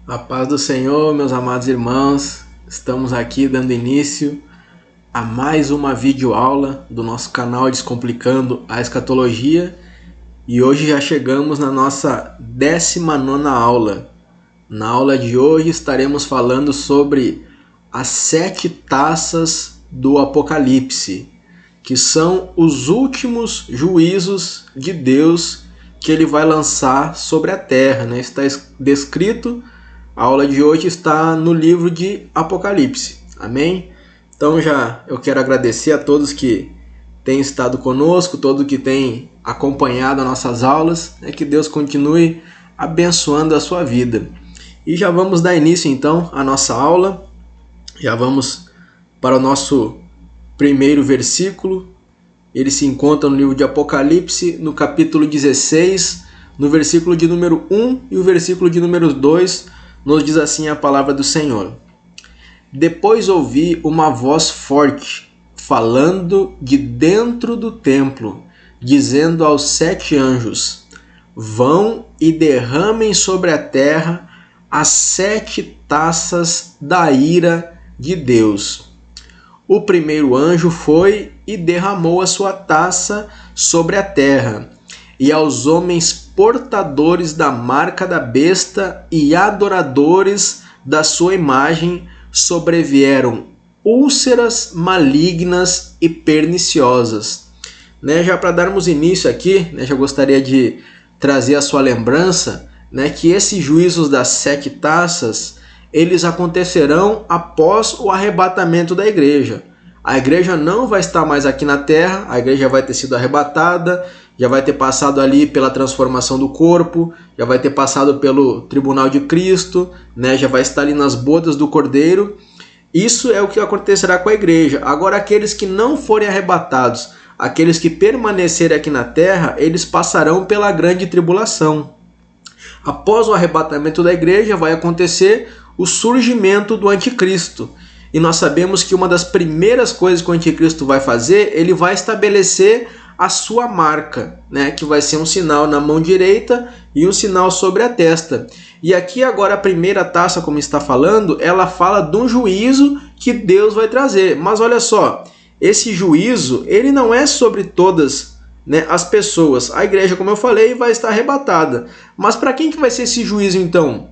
A paz do Senhor, meus amados irmãos, estamos aqui dando início a mais uma videoaula do nosso canal Descomplicando a Escatologia e hoje já chegamos na nossa 19ª aula. Na aula de hoje estaremos falando sobre as 7 taças do Apocalipse, que são os últimos juízos de Deus que ele vai lançar sobre a terra, né? Está descrito. A aula de hoje está no livro de Apocalipse. Amém? Então eu quero agradecer a todos que têm estado conosco, todos que têm acompanhado as nossas aulas, que Deus continue abençoando a sua vida. E já vamos dar início então à nossa aula. Já vamos para o nosso primeiro versículo. Ele se encontra no livro de Apocalipse, no capítulo 16, no versículo de número 1 e o versículo de número 2. Nos diz assim a palavra do Senhor. Depois ouvi uma voz forte, falando de dentro do templo, dizendo aos 7 anjos, vão e derramem sobre a terra as 7 taças da ira de Deus. O primeiro anjo foi e derramou a sua taça sobre a terra, e aos homens portadores da marca da besta e adoradores da sua imagem sobrevieram úlceras malignas e perniciosas. Já para darmos início aqui, já gostaria de trazer a sua lembrança, que esses juízos das 7 taças, eles acontecerão após o arrebatamento da igreja. A igreja não vai estar mais aqui na terra, a igreja vai ter sido arrebatada, já vai ter passado ali pela transformação do corpo, já vai ter passado pelo tribunal de Cristo, já vai estar ali nas bodas do Cordeiro. Isso é o que acontecerá com a igreja. Agora, aqueles que não forem arrebatados, aqueles que permanecerem aqui na terra, eles passarão pela grande tribulação. Após o arrebatamento da igreja, vai acontecer o surgimento do anticristo. E nós sabemos que uma das primeiras coisas que o anticristo vai fazer, ele vai estabelecer a sua marca, que vai ser um sinal na mão direita e um sinal sobre a testa. E aqui agora a primeira taça, como está falando, ela fala de um juízo que Deus vai trazer. Mas olha só, esse juízo, ele não é sobre todas as pessoas. A igreja, como eu falei, vai estar arrebatada. Mas para quem que vai ser esse juízo então?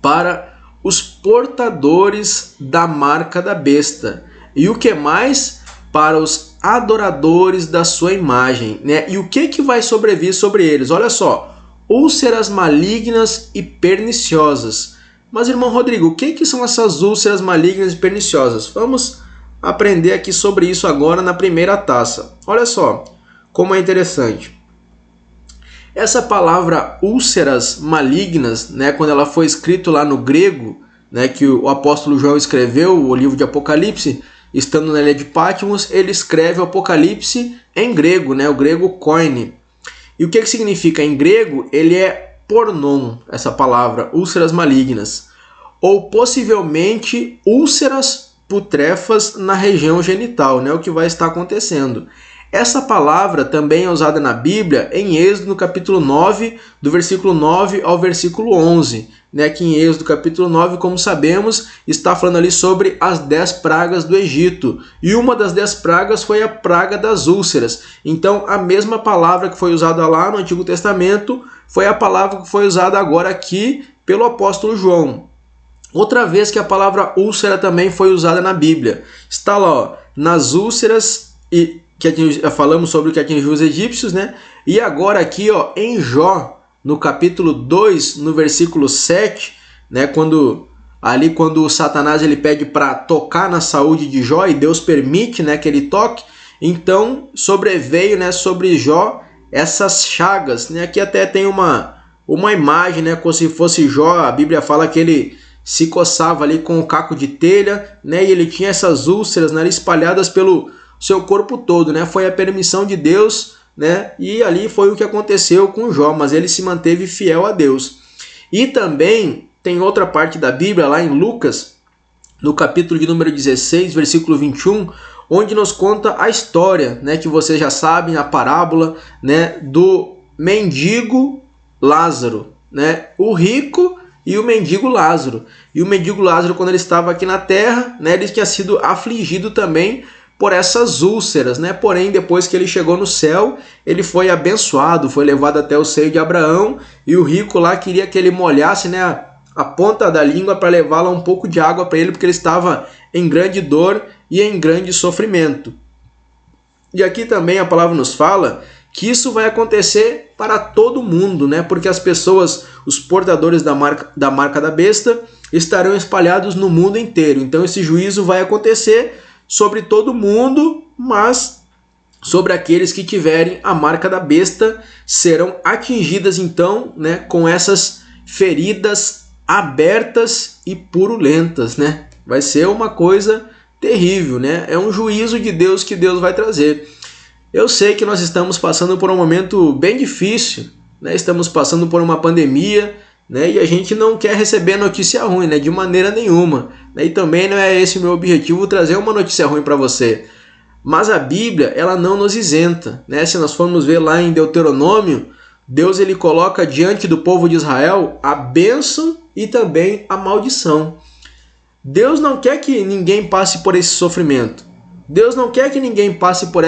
Para os portadores da marca da besta. E o que mais? Para os adoradores da sua imagem. E o que vai sobrevir sobre eles? Olha só, úlceras malignas e perniciosas. Mas, irmão Rodrigo, o que são essas úlceras malignas e perniciosas? Vamos aprender aqui sobre isso agora na primeira taça. Olha só como é interessante. Essa palavra úlceras malignas, quando ela foi escrito lá no grego, que o apóstolo João escreveu o livro de Apocalipse, estando na ilha de Patmos, ele escreve o Apocalipse em grego, o grego koine. E o que significa em grego? Ele é pornon, essa palavra, úlceras malignas, ou possivelmente úlceras putrefas na região genital, o que vai estar acontecendo. Essa palavra também é usada na Bíblia em Êxodo, no capítulo 9, do versículo 9 ao versículo 11. Que em Êxodo, capítulo 9, como sabemos, está falando ali sobre as 10 pragas do Egito. E uma das 10 pragas foi a praga das úlceras. Então, a mesma palavra que foi usada lá no Antigo Testamento foi a palavra que foi usada agora aqui pelo apóstolo João. Outra vez que a palavra úlcera também foi usada na Bíblia. Está lá, nas úlceras e que falamos sobre o que atingiu os egípcios, E agora aqui, em Jó, no capítulo 2, no versículo 7, quando o Satanás ele pede para tocar na saúde de Jó e Deus permite, que ele toque, então sobreveio, sobre Jó essas chagas, Aqui até tem uma imagem, como se fosse Jó. A Bíblia fala que ele se coçava ali com o caco de telha, e ele tinha essas úlceras, espalhadas pelo seu corpo todo, Foi a permissão de Deus, E ali foi o que aconteceu com Jó, mas ele se manteve fiel a Deus. E também tem outra parte da Bíblia, lá em Lucas, no capítulo de número 16, versículo 21, onde nos conta a história, que vocês já sabem, a parábola, do mendigo Lázaro, O rico e o mendigo Lázaro. E o mendigo Lázaro, quando ele estava aqui na terra, né, ele tinha sido afligido também por essas úlceras, né? Porém, depois que ele chegou no céu, ele foi abençoado, foi levado até o seio de Abraão, e o rico lá queria que ele molhasse, né, a ponta da língua para levá-la um pouco de água para ele, porque ele estava em grande dor e em grande sofrimento. E aqui também a palavra nos fala que isso vai acontecer para todo mundo, né? Porque as pessoas, os portadores da marca da besta, estarão espalhados no mundo inteiro. Então esse juízo vai acontecer sobre todo mundo, mas sobre aqueles que tiverem a marca da besta serão atingidas então, né, com essas feridas abertas e purulentas, né? Vai ser uma coisa terrível, né? É um juízo de Deus que Deus vai trazer. Eu sei que nós estamos passando por um momento bem difícil, né? Estamos passando por uma pandemia, né? E a gente não quer receber notícia ruim, né? De maneira nenhuma, né? E também não é esse o meu objetivo, trazer uma notícia ruim para você. Mas a Bíblia, ela não nos isenta, né? Se nós formos ver lá em Deuteronômio, Deus ele coloca diante do povo de Israel a bênção e também a maldição. Deus não quer que ninguém passe por esse sofrimento. Deus não quer que ninguém passe por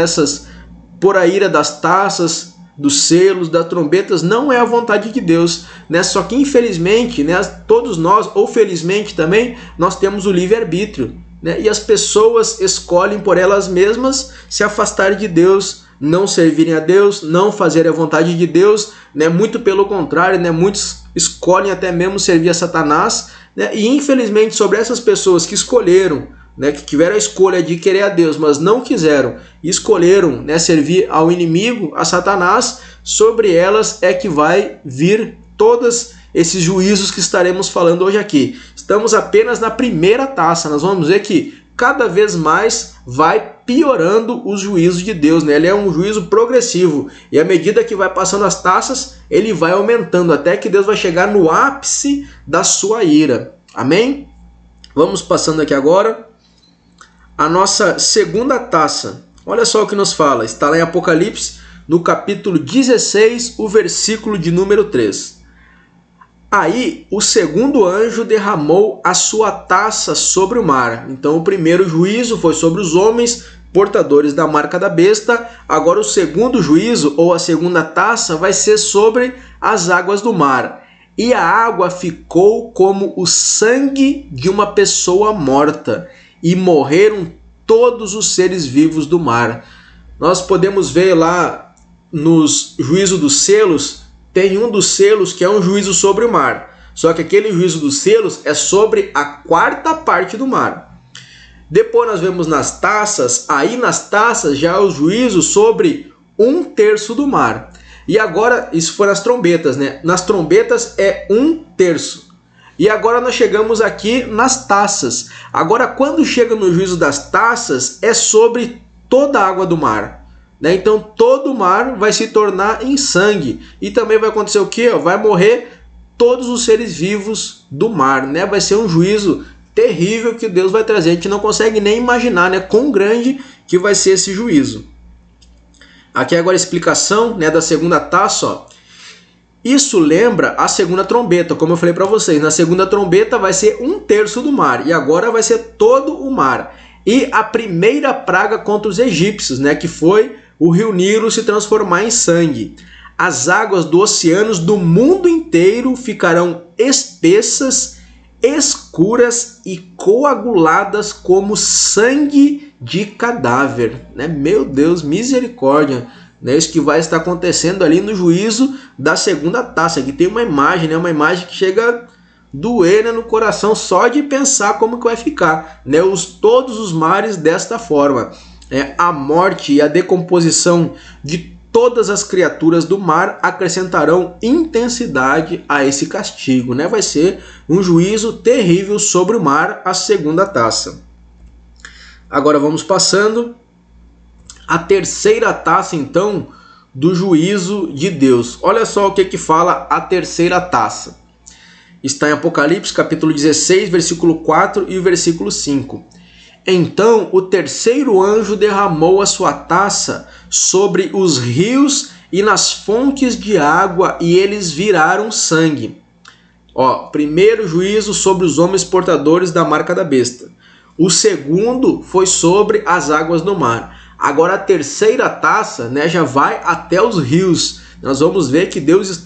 a ira das taças, dos selos, das trombetas. Não é a vontade de Deus, né? Só que infelizmente, né, todos nós, ou felizmente também, nós temos o livre-arbítrio, né? E as pessoas escolhem por elas mesmas se afastarem de Deus, não servirem a Deus, não fazerem a vontade de Deus, né? Muito pelo contrário, né? Muitos escolhem até mesmo servir a Satanás, né? E infelizmente sobre essas pessoas que escolheram, né, que tiveram a escolha de querer a Deus, mas não quiseram e escolheram, né, servir ao inimigo, a Satanás, sobre elas é que vai vir todos esses juízos que estaremos falando hoje aqui. Estamos apenas na primeira taça, nós vamos ver que cada vez mais vai piorando os juízos de Deus, né? Ele é um juízo progressivo e à medida que vai passando as taças, ele vai aumentando até que Deus vai chegar no ápice da sua ira. Amém? Vamos passando aqui agora a nossa segunda taça. Olha só o que nos fala, está lá em Apocalipse, no capítulo 16, o versículo de número 3. Aí o segundo anjo derramou a sua taça sobre o mar. Então o primeiro juízo foi sobre os homens portadores da marca da besta. Agora o segundo juízo, ou a segunda taça, vai ser sobre as águas do mar. E a água ficou como o sangue de uma pessoa morta, e morreram todos os seres vivos do mar. Nós podemos ver lá nos juízos dos selos, tem um dos selos que é um juízo sobre o mar. Só que aquele juízo dos selos é sobre a quarta parte do mar. Depois nós vemos nas taças, aí nas taças já é o juízo sobre 1/3 do mar. E agora, isso foi nas trombetas, né? Nas trombetas é 1/3. E agora nós chegamos aqui nas taças. Agora, quando chega no juízo das taças, é sobre toda a água do mar, né? Então, todo o mar vai se tornar em sangue. E também vai acontecer o quê? Vai morrer todos os seres vivos do mar, né? Vai ser um juízo terrível que Deus vai trazer. A gente não consegue nem imaginar, né, quão grande que vai ser esse juízo. Aqui agora a explicação, né, da segunda taça, ó. Isso lembra a segunda trombeta, como eu falei para vocês. Na segunda trombeta vai ser 1/3 do mar, e agora vai ser todo o mar. E a primeira praga contra os egípcios, né, que foi o rio Nilo se transformar em sangue. As águas do oceano do mundo inteiro ficarão espessas, escuras e coaguladas como sangue de cadáver, né? Meu Deus, misericórdia! É isso que vai estar acontecendo ali no juízo da segunda taça. Aqui tem uma imagem, né? Uma imagem que chega a doer, né, no coração só de pensar como que vai ficar, né? Todos os mares desta forma. A morte e a decomposição de todas as criaturas do mar acrescentarão intensidade a esse castigo, né? Vai ser um juízo terrível sobre o mar, a segunda taça. Agora vamos passando a terceira taça, então, do juízo de Deus. Olha só o que fala a terceira taça. Está em Apocalipse, capítulo 16, versículo 4 e o versículo 5. Então o terceiro anjo derramou a sua taça sobre os rios e nas fontes de água, e eles viraram sangue. Primeiro juízo sobre os homens portadores da marca da besta. O segundo foi sobre as águas do mar. Agora a terceira taça, né, já vai até os rios. Nós vamos ver que Deus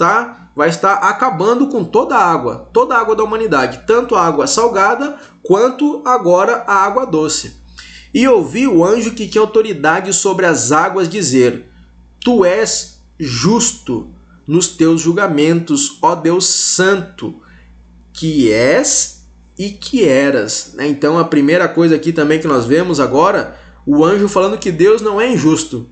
vai estar acabando com toda a água da humanidade, tanto a água salgada quanto agora a água doce. E ouvi o anjo que tinha autoridade sobre as águas dizer: Tu és justo nos teus julgamentos, ó Deus santo, que és e que eras. Então a primeira coisa aqui também que nós vemos agora, o anjo falando que Deus não é injusto.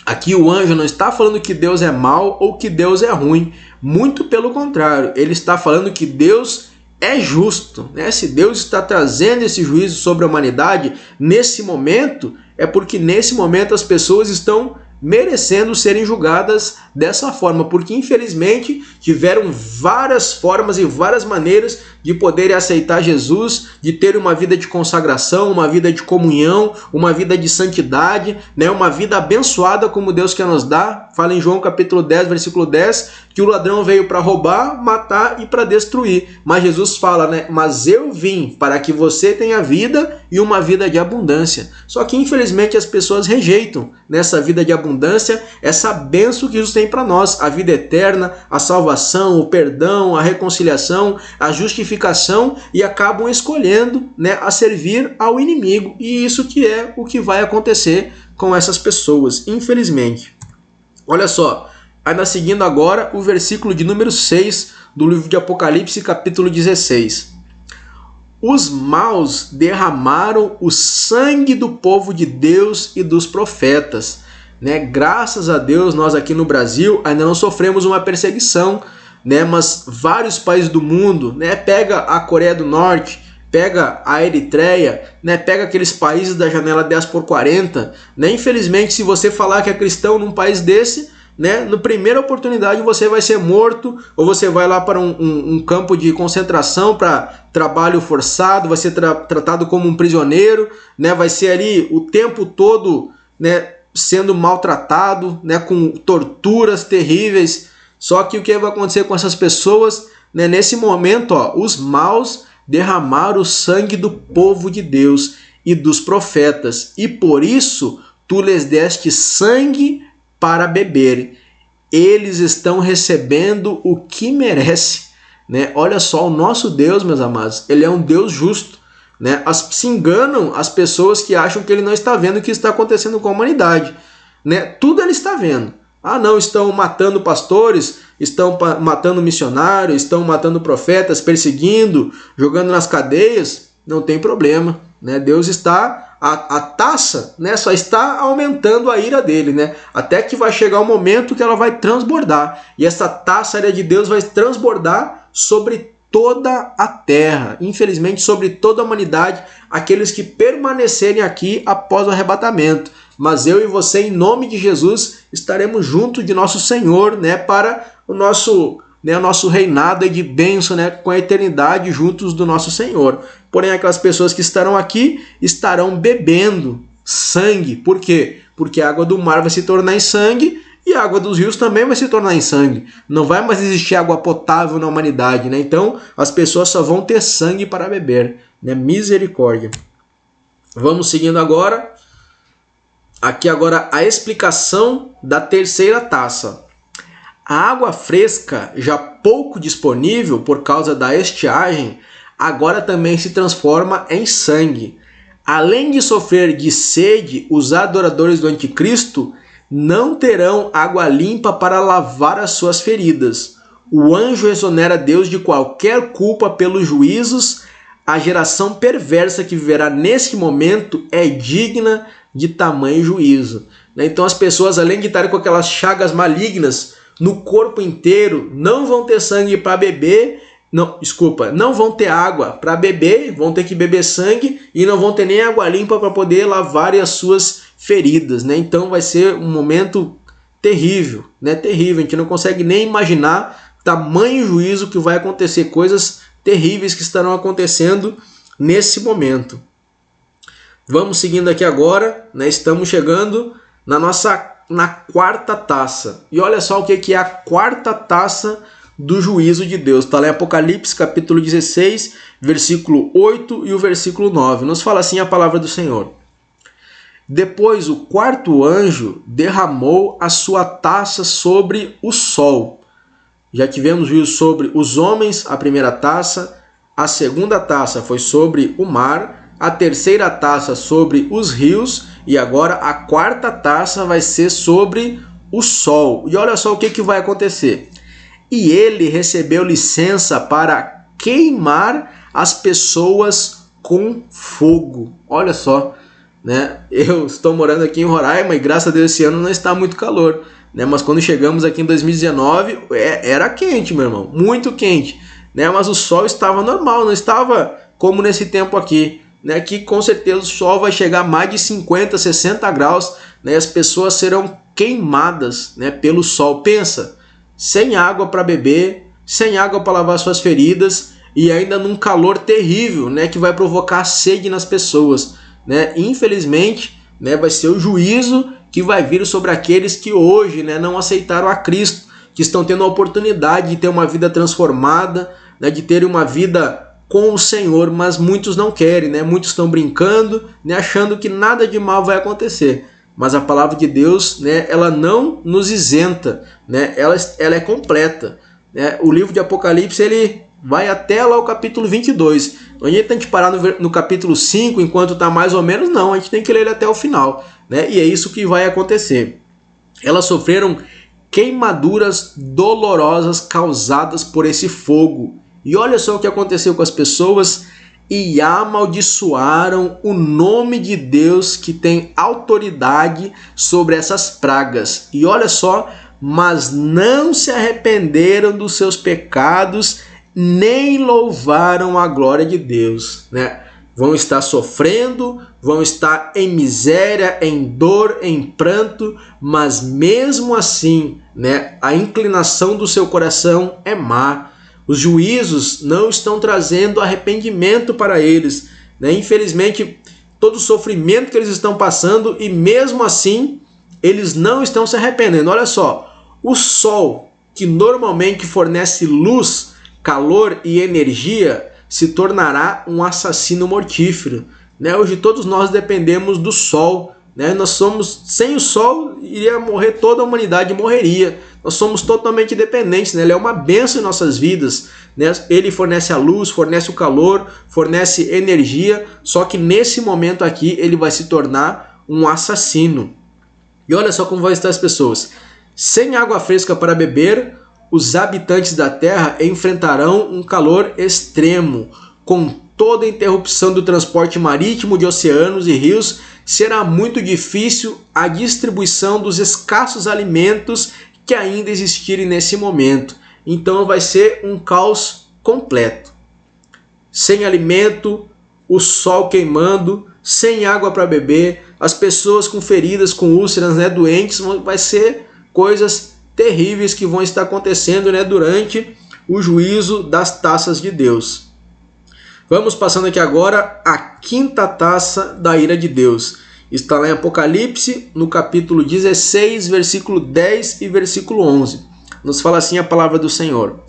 Aqui o anjo não está falando que Deus é mau ou que Deus é ruim. Muito pelo contrário, ele está falando que Deus é justo, né? Se Deus está trazendo esse juízo sobre a humanidade nesse momento, é porque nesse momento as pessoas estão merecendo serem julgadas dessa forma, porque infelizmente tiveram várias formas e várias maneiras de poderem aceitar Jesus, de ter uma vida de consagração, uma vida de comunhão, uma vida de santidade, né? Uma vida abençoada como Deus quer nos dar. Fala em João capítulo 10, versículo 10, que o ladrão veio para roubar, matar e para destruir. Mas Jesus fala, né? Mas eu vim para que você tenha vida e uma vida de abundância. Só que infelizmente as pessoas rejeitam nessa vida de abundância essa bênção que Jesus tem para nós, a vida eterna, a salvação, o perdão, a reconciliação, a justificação, e acabam escolhendo, né, a servir ao inimigo. E isso que é o que vai acontecer com essas pessoas, infelizmente. Olha só, ainda seguindo agora o versículo de número 6 do livro de Apocalipse, capítulo 16. Os maus derramaram o sangue do povo de Deus e dos profetas. Né? Graças a Deus, nós aqui no Brasil ainda não sofremos uma perseguição, né? Mas vários países do mundo, né? Pega a Coreia do Norte, pega a Eritreia, né? Pega aqueles países da janela 10x40, né? Infelizmente, se você falar que é cristão num país desse, né, na primeira oportunidade você vai ser morto, ou você vai lá para um campo de concentração para trabalho forçado, vai ser tratado como um prisioneiro, né, vai ser ali o tempo todo, né, sendo maltratado, né, com torturas terríveis. Só que o que vai acontecer com essas pessoas, né, nesse momento, os maus derramaram o sangue do povo de Deus e dos profetas, e por isso tu lhes deste sangue para beber. Eles estão recebendo o que merece, né? Olha só, o nosso Deus, meus amados, ele é um Deus justo, né? Se enganam as pessoas que acham que ele não está vendo o que está acontecendo com a humanidade, né? Tudo ele está vendo. Não, estão matando pastores, estão matando missionários, estão matando profetas, perseguindo, jogando nas cadeias. Não tem problema, né? Deus está... A taça, né, só está aumentando a ira dele, né? Até que vai chegar o momento que ela vai transbordar. E essa taça, a ira de Deus, vai transbordar sobre toda a terra. Infelizmente, sobre toda a humanidade, aqueles que permanecerem aqui após o arrebatamento. Mas eu e você, em nome de Jesus, estaremos junto de nosso Senhor, né, para o nosso reinado de bênção, né, com a eternidade juntos do nosso Senhor. Porém, aquelas pessoas que estarão aqui estarão bebendo sangue. Por quê? Porque a água do mar vai se tornar em sangue e a água dos rios também vai se tornar em sangue. Não vai mais existir água potável na humanidade, né? Então, as pessoas só vão ter sangue para beber, né? Misericórdia. Vamos seguindo agora. Aqui agora a explicação da terceira taça. A água fresca, já pouco disponível por causa da estiagem, agora também se transforma em sangue. Além de sofrer de sede, os adoradores do anticristo não terão água limpa para lavar as suas feridas. O anjo exonera Deus de qualquer culpa pelos juízos. A geração perversa que viverá nesse momento é digna de tamanho juízo. Então as pessoas, além de estarem com aquelas chagas malignas no corpo inteiro, não vão ter sangue para beber, não vão ter água para beber, vão ter que beber sangue e não vão ter nem água limpa para poder lavar as suas feridas, né? Então vai ser um momento terrível, né? Terrível, a gente não consegue nem imaginar tamanho juízo que vai acontecer, coisas terríveis que estarão acontecendo nesse momento. Vamos seguindo aqui agora, né? Estamos chegando na quarta taça. E olha só o que é a quarta taça do juízo de Deus. Está lá em Apocalipse capítulo 16, versículo 8 e o versículo 9. Nos fala assim a palavra do Senhor. Depois o quarto anjo derramou a sua taça sobre o sol. Já tivemos juízo sobre os homens, a primeira taça. A segunda taça foi sobre o mar. A terceira taça sobre os rios. E agora a quarta taça vai ser sobre o sol. E olha só o que vai acontecer. E ele recebeu licença para queimar as pessoas com fogo. Olha só, né? Eu estou morando aqui em Roraima e graças a Deus esse ano não está muito calor, né? Mas quando chegamos aqui em 2019 era quente, meu irmão, muito quente, né? Mas o sol estava normal, não estava como nesse tempo aqui, né? Que com certeza o sol vai chegar a mais de 50, 60 graus, né? E as pessoas serão queimadas, né? Pelo sol. Pensa, sem água para beber, sem água para lavar suas feridas e ainda num calor terrível, né? Que vai provocar sede nas pessoas, né? Infelizmente, né? Vai ser o juízo que vai vir sobre aqueles que hoje, né? Não aceitaram a Cristo, que estão tendo a oportunidade de ter uma vida transformada, né? De ter uma vida com o Senhor, mas muitos não querem, né? Muitos estão brincando, né? Achando que nada de mal vai acontecer. Mas a palavra de Deus, né, ela não nos isenta, né, ela é completa, né? O livro de Apocalipse ele vai até lá o capítulo 22. A gente tem que parar no capítulo 5 enquanto está mais ou menos, não, a gente tem que ler ele até o final, né? E é isso que vai acontecer. Elas sofreram queimaduras dolorosas causadas por esse fogo. E olha só o que aconteceu com as pessoas. E amaldiçoaram o nome de Deus que tem autoridade sobre essas pragas. E olha só, mas não se arrependeram dos seus pecados, nem louvaram a glória de Deus, né? Vão estar sofrendo, vão estar em miséria, em dor, em pranto, mas mesmo assim, né, a inclinação do seu coração é má. Os juízos não estão trazendo arrependimento para eles, né? Infelizmente, todo o sofrimento que eles estão passando e mesmo assim, eles não estão se arrependendo. Olha só, o sol, que normalmente fornece luz, calor e energia, se tornará um assassino mortífero, né? Hoje todos nós dependemos do sol, né? Nós somos, sem o sol, iria morrer, toda a humanidade morreria. Nós somos totalmente dependentes, né? Ele é uma bênção em nossas vidas, né? Ele fornece a luz, fornece o calor, fornece energia, só que nesse momento aqui ele vai se tornar um assassino. E olha só como vão estar as pessoas. Sem água fresca para beber, os habitantes da terra enfrentarão um calor extremo. Com toda a interrupção do transporte marítimo de oceanos e rios, será muito difícil a distribuição dos escassos alimentos que ainda existirem nesse momento. Então vai ser um caos completo. Sem alimento, o sol queimando, sem água para beber, as pessoas com feridas, com úlceras, né, doentes, vai ser coisas terríveis que vão estar acontecendo, né, durante o juízo das taças de Deus. Vamos passando aqui agora a quinta taça da ira de Deus. Está lá em Apocalipse, no capítulo 16, versículo 10 e versículo 11. Nos fala assim a palavra do Senhor.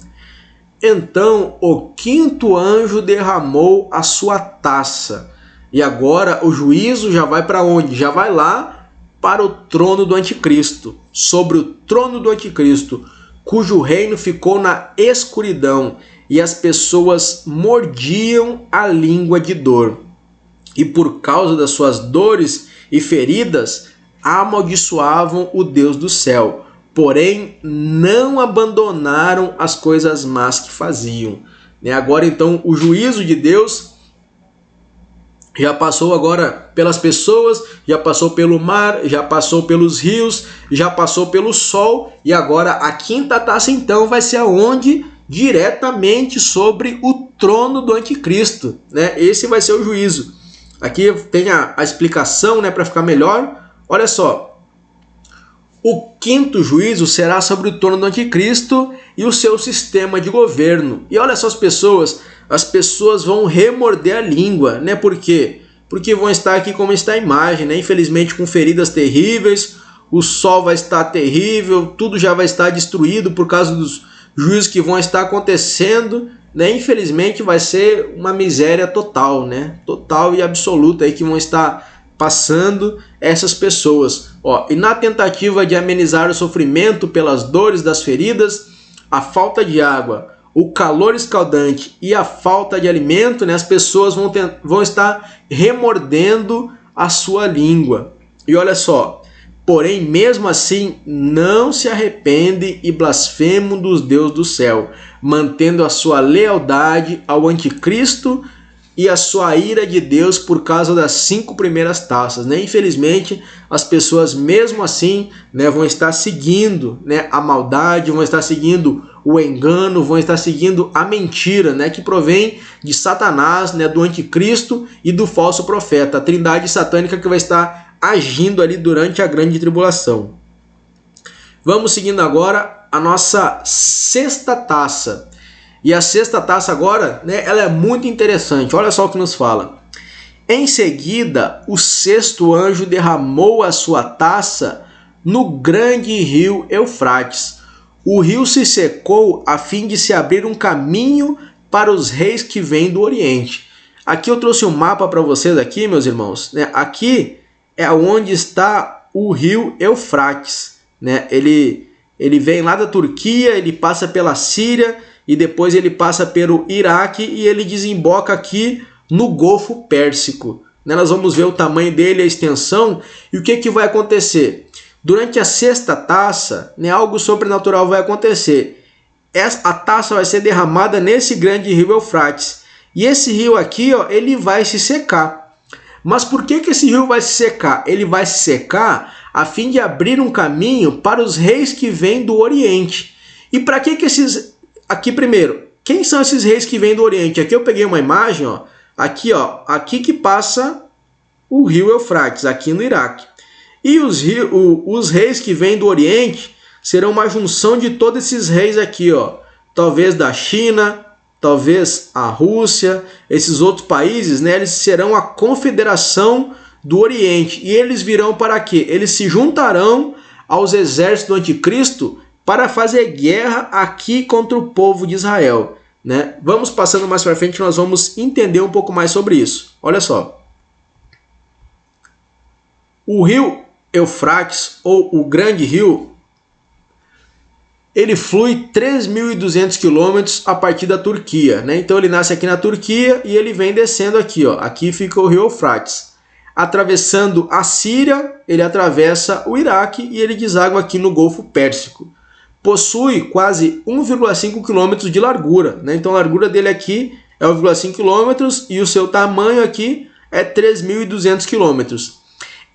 Então o quinto anjo derramou a sua taça. E agora o juízo já vai para onde? Já vai lá para o trono do anticristo. Sobre o trono do anticristo, cujo reino ficou na escuridão. E as pessoas mordiam a língua de dor. E por causa das suas dores e feridas, amaldiçoavam o Deus do céu. Porém, não abandonaram as coisas más que faziam. Agora, então, o juízo de Deus já passou agora pelas pessoas, já passou pelo mar, já passou pelos rios, já passou pelo sol. E agora a quinta taça, então, vai ser aonde? Diretamente sobre o trono do anticristo. Esse vai ser o juízo. Aqui tem a explicação, para ficar melhor. Olha só. O quinto juízo será sobre o trono do anticristo e o seu sistema de governo. E olha só as pessoas vão remorder a língua. Por quê? Porque vão estar aqui como está a imagem, infelizmente com feridas terríveis, o sol vai estar terrível, tudo já vai estar destruído por causa juízos que vão estar acontecendo, né? Infelizmente vai ser uma miséria total, né? Total e absoluta aí que vão estar passando essas pessoas. Ó, e na tentativa de amenizar o sofrimento pelas dores das feridas, a falta de água, o calor escaldante e a falta de alimento, né? As pessoas vão estar remordendo a sua língua. E olha só, porém, mesmo assim, não se arrependem e blasfemam dos Deus do céu, mantendo a sua lealdade ao anticristo e a sua ira de Deus por causa das 5 primeiras taças, né? Infelizmente, as pessoas mesmo assim, né, vão estar seguindo, né, a maldade, vão estar seguindo o engano, vão estar seguindo a mentira, né, que provém de Satanás, né, do anticristo e do falso profeta, a trindade satânica que vai estar agindo ali durante a grande tribulação. Vamos seguindo agora a nossa 6ª taça. E a 6ª taça agora, né, ela é muito interessante. Olha só o que nos fala. Em seguida, o 6º anjo derramou a sua taça no grande rio Eufrates. O rio se secou a fim de se abrir um caminho para os reis que vêm do Oriente. Aqui eu trouxe um mapa para vocês aqui, meus irmãos, né? Aqui é onde está o rio Eufrates, né? Ele vem lá da Turquia, ele passa pela Síria e depois ele passa pelo Iraque e ele desemboca aqui no Golfo Pérsico. Nós vamos ver o tamanho dele, a extensão e o que vai acontecer. Durante a 6ª taça, né, algo sobrenatural vai acontecer. A taça vai ser derramada nesse grande rio Eufrates. E esse rio aqui, ó, ele vai se secar. Mas por que esse rio vai se secar? Ele vai se secar a fim de abrir um caminho para os reis que vêm do Oriente. E para que esses... Aqui primeiro, quem são esses reis que vêm do Oriente? Aqui eu peguei uma imagem, ó, aqui que passa o rio Eufrates, aqui no Iraque. E os reis que vêm do Oriente serão uma junção de todos esses reis aqui, ó, talvez da China, talvez a Rússia, esses outros países, né, eles serão a confederação do Oriente. E eles virão para quê? Eles se juntarão aos exércitos do anticristo para fazer guerra aqui contra o povo de Israel, né? Vamos passando mais para frente, nós vamos entender um pouco mais sobre isso. Olha só. O rio Eufrates, ou o Grande Rio, ele flui 3.200 quilômetros a partir da Turquia, né? Então ele nasce aqui na Turquia e ele vem descendo aqui, ó. Aqui fica o rio Eufrates. Atravessando a Síria, ele atravessa o Iraque e ele deságua aqui no Golfo Pérsico. Possui quase 1,5 km de largura, né? Então a largura dele aqui é 1,5 km e o seu tamanho aqui é 3.200 km.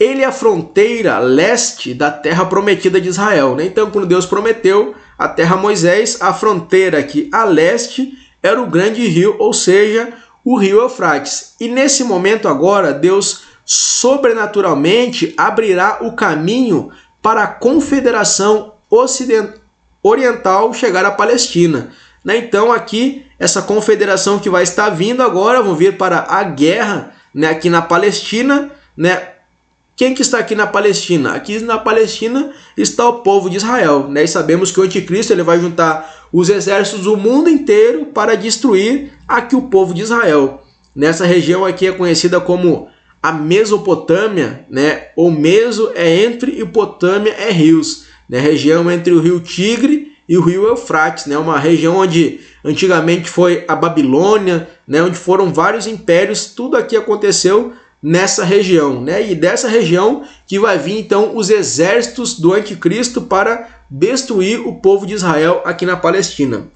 Ele é a fronteira leste da terra prometida de Israel, né? Então quando Deus prometeu a terra a Moisés, a fronteira aqui a leste era o grande rio, ou seja, o rio Eufrates. E nesse momento agora, Deus sobrenaturalmente abrirá o caminho para a confederação oriental chegar à Palestina, né? Então aqui, essa confederação que vai estar vindo agora, vão vir para a guerra, né, aqui na Palestina, né? Quem que está aqui na Palestina? Aqui na Palestina está o povo de Israel, né? E sabemos que o anticristo ele vai juntar os exércitos do mundo inteiro para destruir aqui o povo de Israel. Nessa região aqui é conhecida como a Mesopotâmia, né? O Meso é entre e Potâmia é rios, né? Região entre o rio Tigre e o rio Eufrates, né? Uma região onde antigamente foi a Babilônia, né? Onde foram vários impérios, tudo aqui aconteceu nessa região, né? E dessa região que vai vir então os exércitos do anticristo para destruir o povo de Israel aqui na Palestina.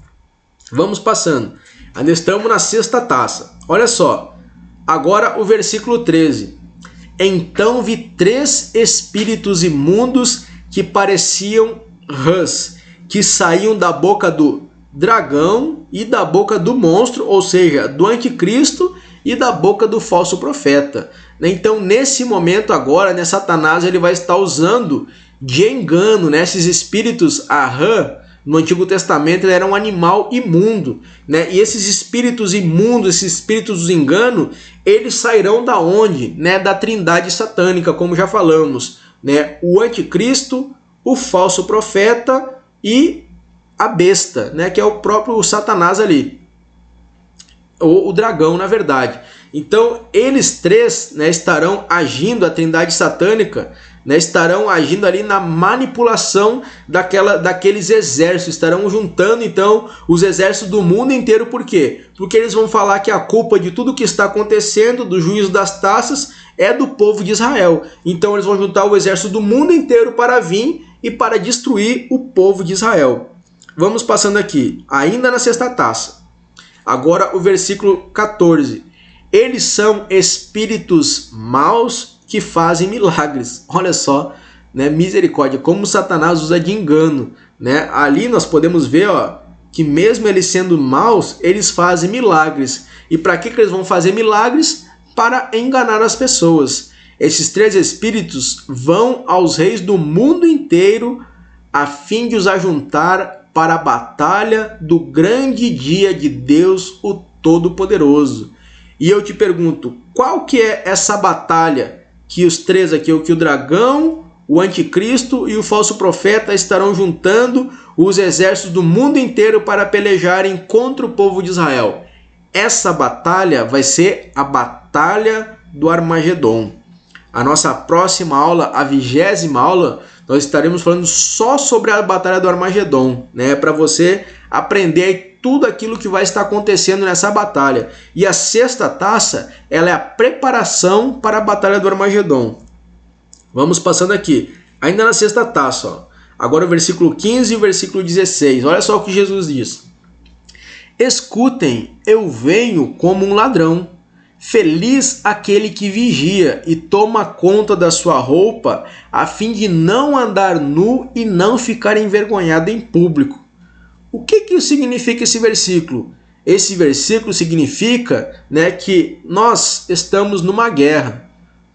Vamos passando. Ainda estamos na 6ª taça. Olha só. Agora o versículo 13. Então vi 3 espíritos imundos que pareciam rãs, que saíam da boca do dragão e da boca do monstro, ou seja, do anticristo, e da boca do falso profeta. Então, nesse momento agora, né, Satanás ele vai estar usando de engano, né, esses espíritos, a rã, no Antigo Testamento, ele era um animal imundo, né? E esses espíritos imundos, esses espíritos do engano, eles sairão da onde? Né? Da trindade satânica, como já falamos, né? O anticristo, o falso profeta e a besta, né, que é o próprio Satanás ali, ou o dragão, na verdade. Então, eles três, né, estarão agindo, a trindade satânica, né, estarão agindo ali na manipulação daqueles exércitos, estarão juntando então os exércitos do mundo inteiro. Por quê? Porque eles vão falar que a culpa de tudo que está acontecendo, do juízo das taças, é do povo de Israel. Então eles vão juntar o exército do mundo inteiro para vir e para destruir o povo de Israel. Vamos passando aqui, ainda na sexta taça. Agora o versículo 14. Eles são espíritos maus que fazem milagres. Olha só, né? Misericórdia, como Satanás usa de engano, né? Ali nós podemos ver, ó, que mesmo eles sendo maus, eles fazem milagres. E para que eles vão fazer milagres? Para enganar as pessoas. Esses três espíritos vão aos reis do mundo inteiro a fim de os ajuntar para a batalha do grande dia de Deus, o Todo-Poderoso. E eu te pergunto, qual que é essa batalha que os três aqui, que o dragão, o anticristo e o falso profeta estarão juntando os exércitos do mundo inteiro para pelejarem contra o povo de Israel? Essa batalha vai ser a Batalha do Armagedon. A nossa próxima aula, a 20ª aula, nós estaremos falando só sobre a Batalha do Armagedon, né? Para você aprender tudo aquilo que vai estar acontecendo nessa batalha. E a sexta taça, ela é a preparação para a Batalha do Armagedon. Vamos passando aqui. Ainda na sexta taça, ó. Agora o versículo 15 e o versículo 16. Olha só o que Jesus diz. Escutem, eu venho como um ladrão. Feliz aquele que vigia e toma conta da sua roupa, a fim de não andar nu e não ficar envergonhado em público. O que significa esse versículo? Esse versículo significa, né, que nós estamos numa guerra.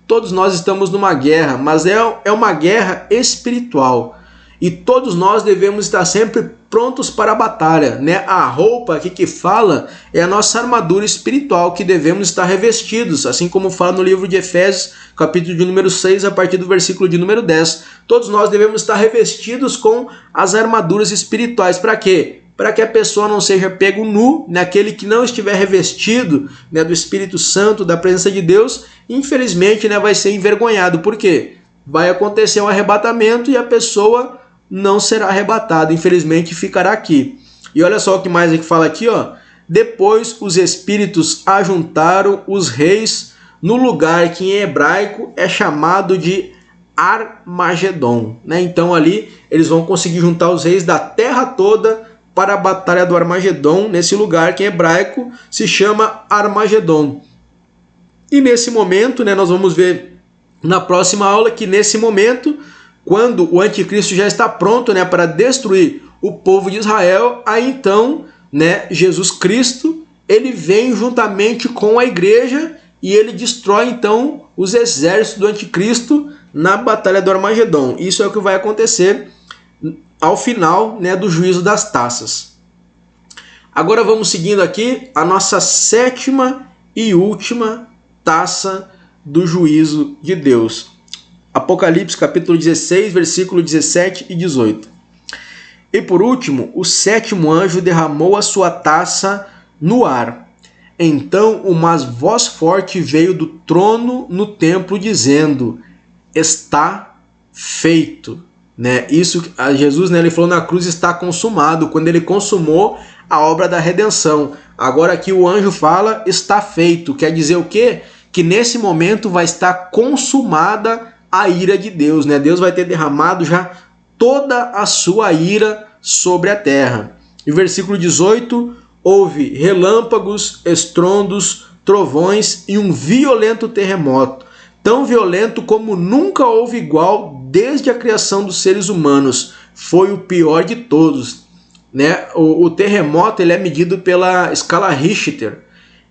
Todos nós estamos numa guerra, mas é uma guerra espiritual. E todos nós devemos estar sempre prontos para a batalha, né? A roupa aqui que fala é a nossa armadura espiritual que devemos estar revestidos, assim como fala no livro de Efésios, capítulo de número 6, a partir do versículo de número 10. Todos nós devemos estar revestidos com as armaduras espirituais. Para quê? Para que a pessoa não seja pego nu, né? Aquele que não estiver revestido, né, do Espírito Santo, da presença de Deus, infelizmente, né, vai ser envergonhado. Por quê? Vai acontecer um arrebatamento e a pessoa não será arrebatado, infelizmente ficará aqui. E olha só o que mais é que fala aqui, ó. Depois os espíritos ajuntaram os reis no lugar que em hebraico é chamado de Armagedon, né? Então ali eles vão conseguir juntar os reis da terra toda para a batalha do Armagedon, nesse lugar que em hebraico se chama Armagedon. E nesse momento, né, nós vamos ver na próxima aula que nesse momento, quando o anticristo já está pronto, né, para destruir o povo de Israel, aí então, né, Jesus Cristo, ele vem juntamente com a igreja e ele destrói então os exércitos do anticristo na batalha do Armagedon. Isso é o que vai acontecer ao final, né, do juízo das taças. Agora vamos seguindo aqui a nossa sétima e última taça do juízo de Deus. Apocalipse capítulo 16, versículo 17 e 18. E por último, o sétimo anjo derramou a sua taça no ar. Então uma voz forte veio do trono no templo dizendo: está feito. Né? Isso, Jesus, né, ele falou na cruz, está consumado, quando ele consumou a obra da redenção. Agora aqui o anjo fala, está feito. Quer dizer o quê? Que nesse momento vai estar consumada a ira de Deus, né? Deus vai ter derramado já toda a sua ira sobre a terra. E versículo 18, houve relâmpagos, estrondos, trovões e um violento terremoto, tão violento como nunca houve igual desde a criação dos seres humanos. Foi o pior de todos, né? O terremoto ele é medido pela escala Richter,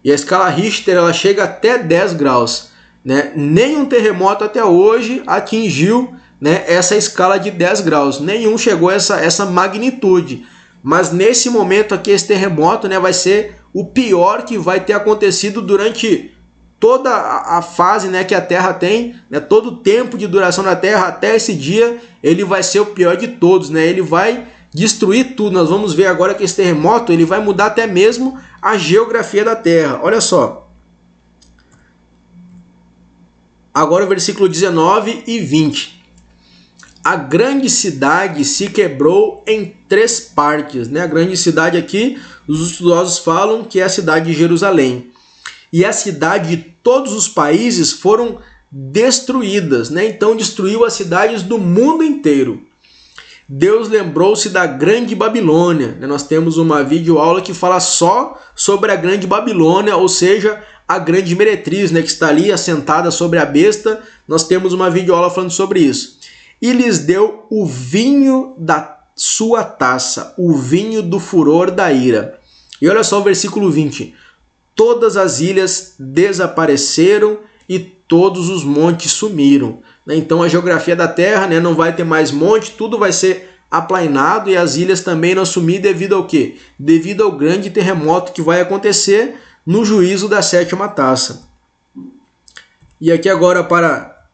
e a escala Richter ela chega até 10 graus. Né? Nenhum terremoto até hoje atingiu, né, essa escala de 10 graus. Nenhum chegou a essa magnitude. Mas nesse momento aqui, esse terremoto, né, vai ser o pior que vai ter acontecido durante toda a fase, né, que a Terra tem, né, todo o tempo de duração da Terra até esse dia, ele vai ser o pior de todos. Né? Ele vai destruir tudo. Nós vamos ver agora que esse terremoto ele vai mudar até mesmo a geografia da Terra. Olha só. Agora o versículo 19 e 20. A grande cidade se quebrou em 3 partes. Né? A grande cidade aqui, os estudiosos falam que é a cidade de Jerusalém. E a cidade de todos os países foram destruídas. Né? Então destruiu as cidades do mundo inteiro. Deus lembrou-se da Grande Babilônia. Nós temos uma videoaula que fala só sobre a Grande Babilônia, ou seja, a grande meretriz, né, que está ali assentada sobre a besta. Nós temos uma videoaula falando sobre isso. E lhes deu o vinho da sua taça, o vinho do furor da ira. E olha só o versículo 20. Todas as ilhas desapareceram e todos os montes sumiram. Então a geografia da Terra, né, não vai ter mais monte, tudo vai ser aplainado e as ilhas também não sumir devido ao quê? Devido ao grande terremoto que vai acontecer no juízo da 7ª taça. E aqui agora para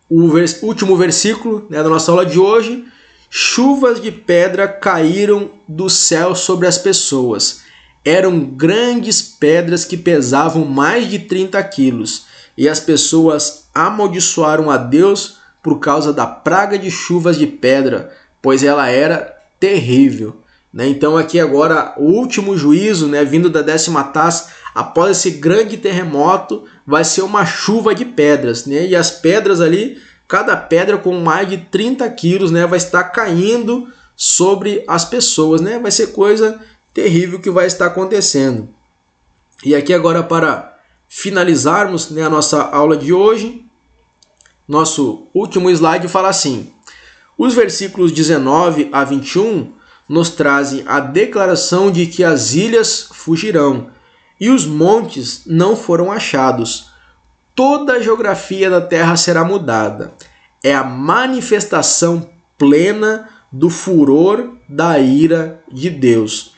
o último versículo, né, da nossa aula de hoje. Chuvas de pedra caíram do céu sobre as pessoas. Eram grandes pedras que pesavam mais de 30 quilos. E as pessoas amaldiçoaram a Deus por causa da praga de chuvas de pedra, pois ela era terrível. Então aqui agora o último juízo, né, vindo da 10ª taça, após esse grande terremoto, vai ser uma chuva de pedras. Né? E as pedras ali, cada pedra com mais de 30 quilos, né, vai estar caindo sobre as pessoas. Né? Vai ser coisa terrível que vai estar acontecendo. E aqui agora para finalizarmos, né, a nossa aula de hoje, nosso último slide fala assim: os versículos 19 a 21 nos trazem a declaração de que as ilhas fugirão e os montes não foram achados. Toda a geografia da Terra será mudada. É a manifestação plena do furor da ira de Deus.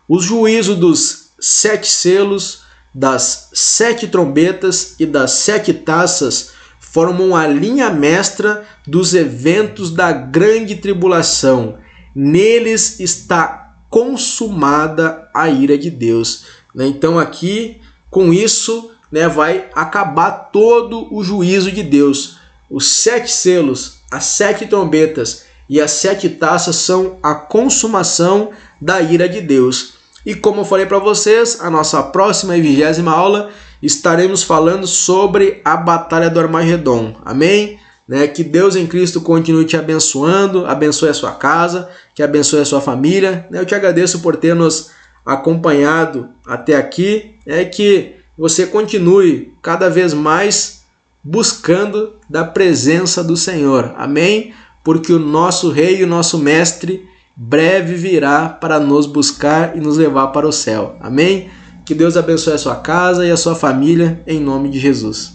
O juízo dos 7 selos, das 7 trombetas e das 7 taças formam a linha mestra dos eventos da grande tribulação. Neles está consumada a ira de Deus. Então aqui, com isso, né, vai acabar todo o juízo de Deus. Os 7 selos, as 7 trombetas e as 7 taças são a consumação da ira de Deus. E como eu falei para vocês, a nossa próxima e 20ª aula estaremos falando sobre a Batalha do Armagedon. Amém? Que Deus em Cristo continue te abençoando, abençoe a sua casa, que abençoe a sua família. Eu te agradeço por ter nos acompanhado até aqui, que você continue cada vez mais buscando da presença do Senhor. Amém? Porque o nosso Rei e o nosso Mestre breve virá para nos buscar e nos levar para o céu. Amém? Que Deus abençoe a sua casa e a sua família, em nome de Jesus.